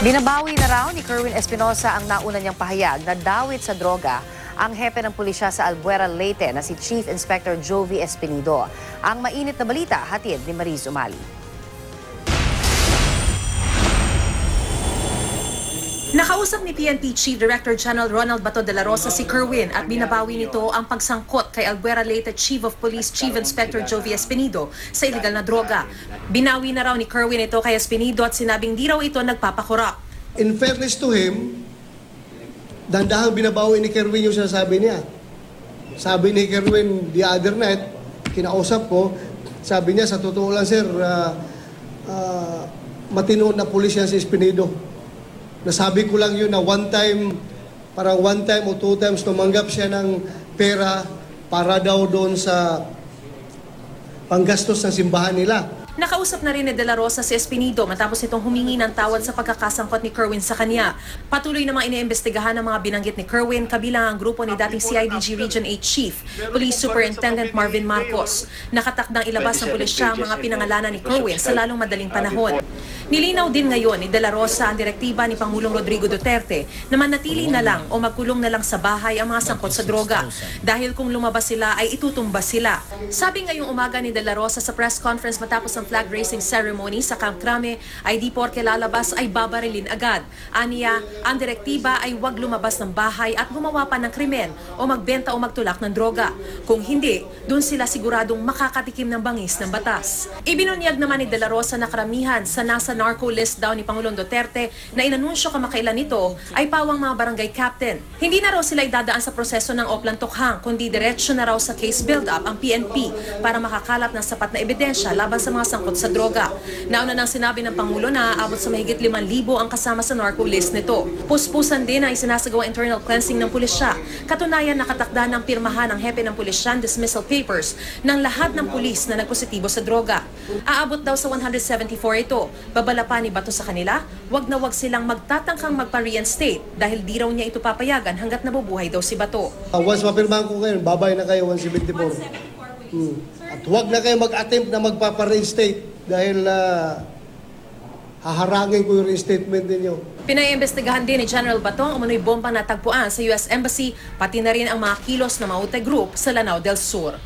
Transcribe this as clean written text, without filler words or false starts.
Binabawi na raw ni Kerwin Espinosa ang nauna niyang pahayag na dawit sa droga ang hepe ng pulisya sa Albuera, Leyte na si Chief Inspector Jovi Espinido. Ang mainit na balita, hatid ni Mariz Umali. Nakausap ni PNP Chief Director General Ronald Bato de la Rosa si Kerwin at binabawi nito ang pagsangkot kay Albuera Leyte Chief of Police Chief Inspector Jovi Espinido sa illegal na droga. Binawi na raw ni Kerwin ito kay Espinido at sinabing di raw ito nagpapakurap. In fairness to him, dandahang binabawi ni Kerwin yung sinasabi niya. Sabi ni Kerwin the other night, kinausap ko, sabi niya sa totoo lang sir, matino na pulis yan si Espinido. Nasabi ko lang yun na one time o two times tumanggap siya ng pera para daw doon sa panggastos ng simbahan nila. Nakausap na rin ni De La Rosa si Espinido matapos itong humingi ng tawad sa pagkakasangkot ni Kerwin sa kanya. Patuloy namang iniimbestigahan ng mga binanggit ni Kerwin kabilang ang grupo ni dating CIDG Region 8 Chief, Police Superintendent Marvin Marcos. Nakatakdang ilabas ng pulisya ang mga pinangalanan ni Kerwin sa lalong madaling panahon. Nilinaw din ngayon ni De La Rosa ang direktiba ni Pangulong Rodrigo Duterte na manatili na lang o magkulong na lang sa bahay ang mga sangkot sa droga. Dahil kung lumabas sila ay itutumba sila. Sabi ngayong umaga ni De La Rosa sa press conference matapos ang flag raising ceremony sa Camp Crame ay di porke lalabas ay babarilin agad. Aniya, ang direktiba ay huwag lumabas ng bahay at gumawa pa ng krimen o magbenta o magtulak ng droga. Kung hindi, dun sila siguradong makakatikim ng bangis ng batas. Ibinunyag naman ni De La Rosa na karamihan sa nasa narco list daw ni Pangulong Duterte na inanunsyo kamakailan nito ay pawang mga barangay captain. Hindi na raw sila idadaan sa proseso ng Oplan Tokhang kundi diretsyo na raw sa case build-up ang PNP para makakalap ng sapat na ebidensya laban sa mga sangkot sa droga. Nauna nang sinabi ng Pangulo na aabot sa mahigit 5,000 ang kasama sa narco list nito. Puspusan din ang isinasagawang internal cleansing ng pulisya. Katunayan nakatakda ng pirmahan ang hepe ng pulisyan dismissal papers ng lahat ng pulis na nagpositibo sa droga. Aabot daw sa 174 ito. Babala pa ni Bato sa kanila, wag na wag silang magtatangkang magpa-reinstate dahil di raw niya ito papayagan hanggat nabubuhay daw si Bato. Once mapirmahan ko ngayon, babay na kayo 174. At huwag na kayo mag-attempt na magpapa-reinstate dahil haharangin ko yung reinstatement ninyo. Pinaiimbestigahan din ni General Bato ang umano'y bombang natagpuan sa US Embassy, pati na rin ang mga kilos ng Maute Group sa Lanao del Sur.